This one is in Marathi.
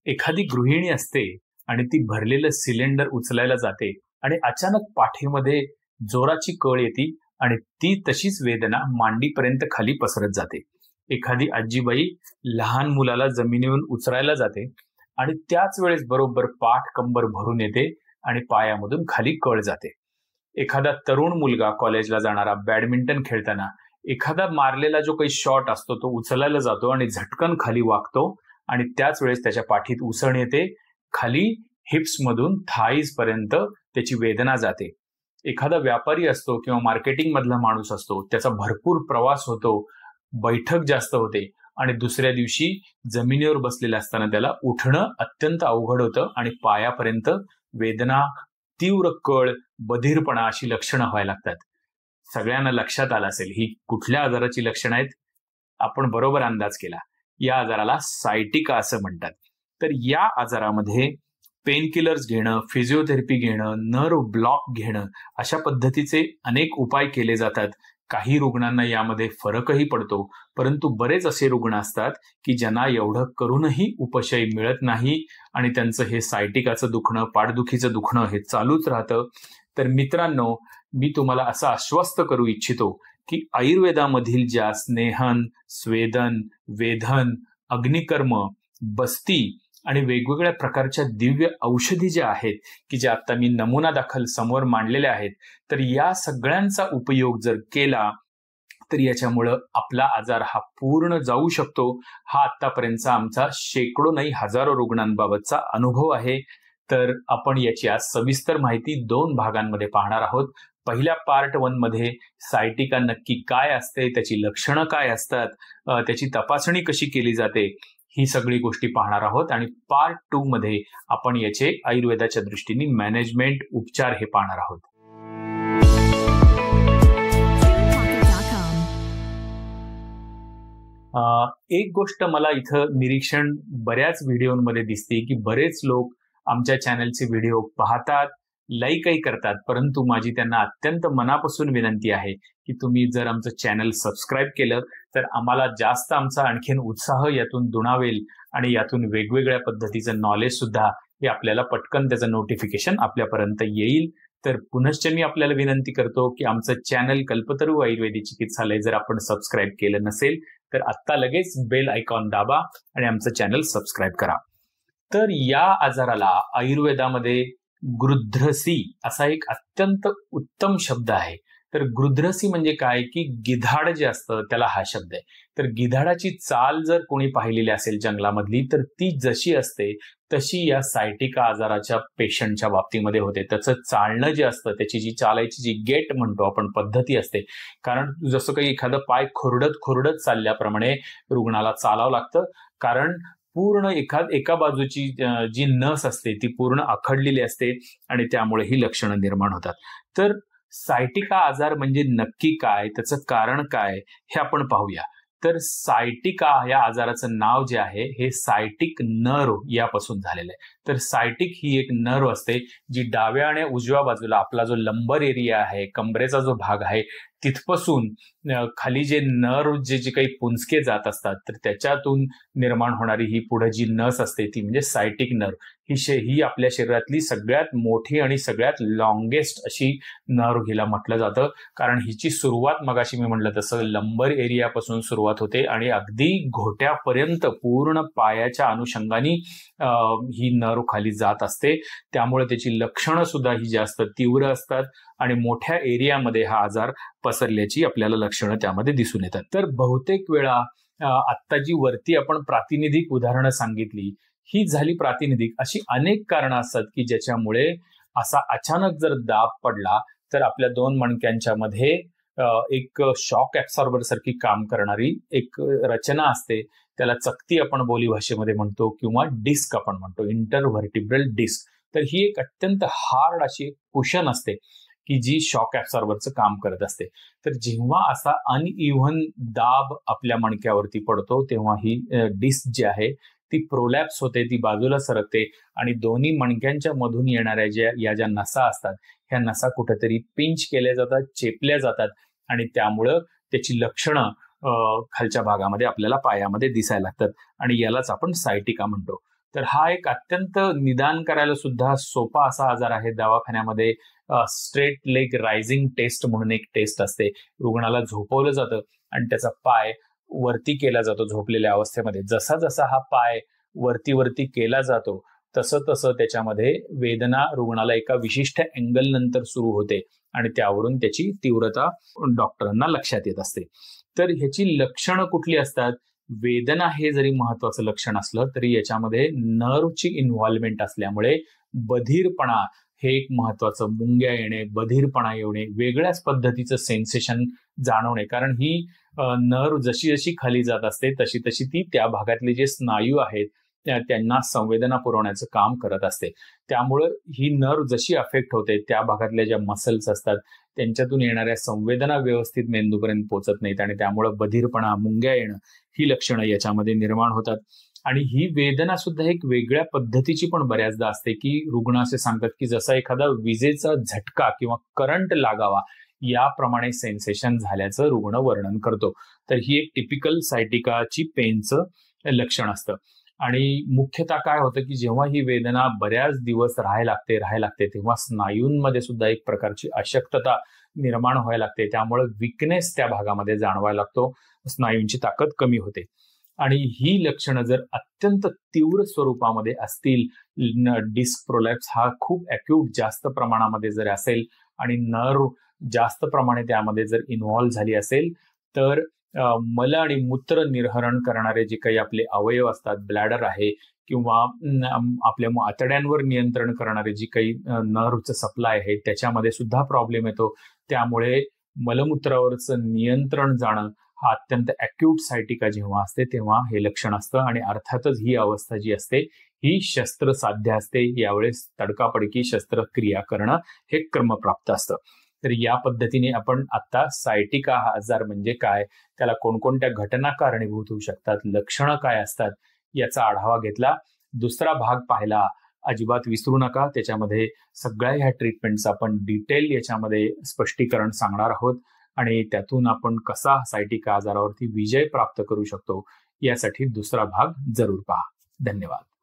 एखादी गृहिणी असते आणि ती भरलेलं सिलेंडर उचलायला जाते आणि अचानक पाठीमध्ये जोराची कळ येते आणि ती तशीच वेदना मांडीपर्यंत खाली पसरत जाते. एखादी आजीबाई लहान मुलाला जमिनीवरून उचलायला जाते आणि त्याच वेळेस बरोबर पाठ कंबर भरून येते आणि पायामधून खाली कळ जाते. एखादा तरुण मुलगा कॉलेजला जाणारा बॅडमिंटन खेळताना एखादा मारलेला जो काही शॉट असतो तो उचलायला जातो आणि झटकन खाली वाकतो आणि त्याच वेळेस त्याच्या पाठीत उसण येते, खाली हिप्स मधून थाईज पर्यंत त्याची वेदना जाते. एखादा व्यापारी असतो किंवा मार्केटिंग मधला माणूस असतो, त्याचा भरपूर प्रवास होतो, बैठक जास्त होते आणि दुसऱ्या दिवशी जमिनीवर बसलेला असताना त्याला उठणं अत्यंत अवघड होतं आणि पायापर्यंत वेदना, तीव्र कळ, बधीरपणा अशी लक्षणं व्हायला लागतात. सगळ्यांना लक्षात आलं असेल ही कुठल्या आजाराची लक्षणं आहेत. आपण बरोबर अंदाज केला. या आजाराला सायटिका असं म्हणतात. तर या आजारामध्ये पेन किलर्स घेणं, फिजिओथेरपी घेणं, नर्व ब्लॉक घेणं अशा पद्धतीचे अनेक उपाय केले जातात. काही रुग्णांना यामध्ये फरकही पडतो, परंतु बरेच असे रुग्ण असतात की ज्यांना एवढं करूनही उपशय मिळत नाही आणि त्यांचं हे सायटिकाचं दुखणं, पाठदुखीचं दुखणं हे चालूच राहतं. तर मित्रांनो, मी तुम्हाला असं आश्वस्त करू इच्छितो की आयुर्वेदामधील ज्या स्नेहन, स्वेदन, वेधन, अग्निकर्म, बस्ती आणि वेगवेगळ्या प्रकारच्या दिव्य औषधी ज्या आहेत की ज्या आता मी नमुना दाखल समोर मांडलेल्या आहेत, तर या सगळ्यांचा उपयोग जर केला तर याच्यामुळं आपला आजार हा पूर्ण जाऊ शकतो. हा आतापर्यंतचा आमचा शेकडो नाही हजारो रुग्णांबाबतचा अनुभव आहे. तर आपण याची आज सविस्तर माहिती 2 भागांमध्ये पाहणार आहोत. पहिल्या पार्ट 1 मध्ये सायटिका नक्की काय असते, त्याची लक्षणं काय असतात, त्याची तपासणी कशी केली जाते, ही सगळी गोष्टी पाहणार आहोत आणि पार्ट 2 मध्ये आपण याचे आयुर्वेदाच्या दृष्टीने मॅनेजमेंट, उपचार हे पाहणार आहोत. एक गोष्ट मला इथं निरीक्षण बऱ्याच व्हिडिओमध्ये दिसते की बरेच लोक आमच्या चॅनलचे व्हिडिओ पाहतात, लाईकही करतात, परंतु माझी त्यांना अत्यंत मनापासून विनंती आहे की तुम्ही जर आमचं चॅनल सबस्क्राईब केलं तर आम्हाला जास्त आमचा आणखीन उत्साह यातून दुणावेल आणि यातून वेगवेगळ्या पद्धतीचं नॉलेज सुद्धा हे आपल्याला पटकन त्याचं नोटिफिकेशन आपल्यापर्यंत येईल. तर पुनश्च मी आपल्याला विनंती करतो की आमचं चॅनल कल्पतरू आयुर्वेदिक चिकित्सालय जर आपण सबस्क्राईब केलं नसेल तर आत्ता लगेच बेल आयकॉन दाबा आणि आमचं चॅनल सबस्क्राईब करा. तर या आजाराला आयुर्वेदामध्ये गृध्रसी असा एक अत्यंत उत्तम शब्द आहे. तर गृध्रसी म्हणजे काय की गिधाड जे असतं त्याला हा शब्द आहे. तर गिधाडाची चाल जर कोणी पाहिलेली असेल जंगलामधली तर ती जशी असते तशी या सायटिका आजाराच्या पेशंटच्या बाबतीमध्ये होते. त्याचं चालणं जे असतं, त्याची जी चालायची जी गेट म्हणतो आपण पद्धती असते, कारण जसं काही एखादं पाय खोरडत खोरडत चालल्याप्रमाणे रुग्णाला चालावं लागतं, कारण पूर्ण एका बाजूची जी नस असते ती पूर्ण आखडलेली असते आणि त्यामुळे ही लक्षणं निर्माण होतात. तर सायटिका आजार म्हणजे नक्की काय, त्याचं कारण काय हे आपण पाहूया. तर सायटिका या आजाराचं नाव जे आहे हे सायटिक नर्व यापासून झालेलं आहे. तर सायटिक ही एक नर्व असते जी डाव्या आणि उजव्या बाजूला आपला जो लंबर एरिया आहे, कमरेचा जो भाग आहे, तिथपासून खाली जे नर्व जे काही पुंजके जात असतात तर त्याच्यातून निर्माण होणारी ही पुढे जी नस असते ती म्हणजे सायटिक नर्व. ही आपल्या शरीरातली सगळ्यात मोठी आणि सगळ्यात लॉंगेस्ट अशी नर्व हिला म्हटलं जातं, कारण हिची सुरुवात मगाशी मी म्हटलं तसं लंबर एरियापासून सुरुवात होते आणि अगदी घोट्यापर्यंत पूर्ण पायाच्या अनुषंगाने ही नर्व खाली जात असते. त्यामुळे त्याची लक्षणं सुद्धा ही जास्त तीव्र असतात आणि मोठ्या एरियामध्ये हा आजार पसरल्याची आपल्याला लक्षणं त्यामध्ये दिसून येतात. तर बहुतेक वेळा आत्ता जी वरती आपण प्रातिनिधिक उदाहरणं सांगितली ही झाली प्रातिनिधिक. अशी अनेक कारणं असतात की ज्याच्यामुळे असा अचानक जर दाब पडला तर आपल्या 2 मणक्यांच्या मध्ये एक शॉक ऍब्सॉर्बर सारखी काम करणारी एक रचना असते, त्याला चकती आपण बोलीभाषेमध्ये म्हणतो किंवा डिस्क आपण म्हणतो, इंटरव्हर्टिब्रल डिस्क. तर ही एक अत्यंत हार्ड अशी कुशन असते की जी शॉक ऍब्सॉर्बरचं काम करत असते. तर जेव्हा असा अनइव्हन दाब आपल्या मणक्यावरती पडतो तेव्हा ही डिस्क जी आहे ती प्रोलॅप्स होते, ती बाजूला सरकते आणि दोन्ही मणक्यांच्या मधून येणाऱ्या ज्या नसा असतात ह्या नसा कुठेतरी पिंच केल्या जातात, चेपल्या जातात आणि त्यामुळं त्याची लक्षणं खालच्या भागामध्ये आपल्याला पायामध्ये दिसायला लागतात आणि यालाच आपण सायटिका म्हणतो. तर हा एक अत्यंत निदान करायला सुद्धा सोपा असा आजार आहे. दवाखान्यामध्ये स्ट्रेट लेग रायझिंग टेस्ट म्हणून एक टेस्ट असते. रुग्णाला झोपवलं जातं आणि त्याचा पाय वरती केला जातो झोपलेल्या अवस्थेमध्ये. जसा जसा हा पाय वरती वरती केला जातो तसं तसं त्याच्यामध्ये वेदना रुग्णाला एका विशिष्ट अँगल नंतर सुरू होते आणि त्यावरून त्याची तीव्रता डॉक्टरांना लक्षात येत असते. तर ह्याची लक्षणं कुठली असतात? वेदना हे जरी महत्वाचं लक्षण असलं तरी याच्यामध्ये नर्वची इन्व्हॉल्वमेंट असल्यामुळे बधीरपणा हे एक महत्वाचं, मुंग्या येणे, बधीरपणा येणे, वेगळ्याच पद्धतीचं सेन्सेशन जाणवणे. कारण ही नर्व जशी जशी खाली जात असते तशी तशी ती त्या भागातले जे स्नायू आहेत त्यांना संवेदना पुरवण्याचं काम करत असते. त्यामुळं ही नर्व जशी अफेक्ट होते त्या भागातल्या ज्या मसल्स असतात त्यांच्यातून येणाऱ्या संवेदना व्यवस्थित मेंदूपर्यंत पोहोचत नाहीत आणि त्यामुळं बधीरपणा, मुंग्या येणं ही लक्षणं याच्यामध्ये निर्माण होतात. आणि ही वेदना सुद्धा एक वेगळ्या पद्धतीची पण बऱ्याचदा असते की रुग्ण असे सांगतात की जसा एखादा विजेचा झटका किंवा करंट लागावा याप्रमाणे सेन्सेशन झाल्याचं रुग्ण वर्णन करतो. तर ही एक टिपिकल सायटिकाची पेनचं लक्षण असतं. आणि मुख्यतः काय होतं की जेव्हा ही वेदना बऱ्याच दिवस राहायला लागते तेव्हा स्नायूंमध्ये सुद्धा एक प्रकारची अशक्तता निर्माण व्हायला लागते. त्यामुळे विकनेस त्या भागामध्ये जाणवायला लागतो, स्नायूंची ताकद कमी होते. आणि ही लक्षणं जर अत्यंत तीव्र स्वरूपामध्ये असतील, डिस्क प्रोलॅप्स हा खूप अॅक्यूट जास्त प्रमाणामध्ये जर असेल आणि नर्व जास्त प्रमाणे त्यामध्ये जर इन्व्हॉल्व्ह झाली असेल तर मल आणि मूत्र निर्हरण करणारे जे काही आपले अवयव असतात, ब्लॅडर आहे किंवा आपल्या आतड्यांवर नियंत्रण करणारे जी काही नर्वचं सप्लाय आहे त्याच्यामध्ये सुद्धा प्रॉब्लेम येतो. त्यामुळे मलमूत्रावरचं नियंत्रण जाणं हा अत्यंत अॅक्यूट सायटिका जेव्हा असते तेव्हा हे लक्षण असतं. आणि अर्थातच ही अवस्था जी असते ही शस्त्रसाध्य असते. यावेळेस तडकाफडकी शस्त्रक्रिया करणं हे क्रमप्राप्त असतं. तर या पद्धतीने आपण आता सायटिका हा आजार म्हणजे काय, त्याला कोणकोणत्या घटना कारणीभूत होऊ शकतात, लक्षणं काय असतात याचा आढावा घेतला. दुसरा भाग पाहायला अजिबात विसरू नका. त्याच्यामध्ये सगळ्या ह्या ट्रीटमेंट्स आपण डिटेल याच्यामध्ये स्पष्टीकरण सांगणार आहोत आणि त्यातून आपण कसा सायटिका आजारावरती विजय प्राप्त करू शकतो यासाठी दुसरा भाग जरूर पहा. धन्यवाद.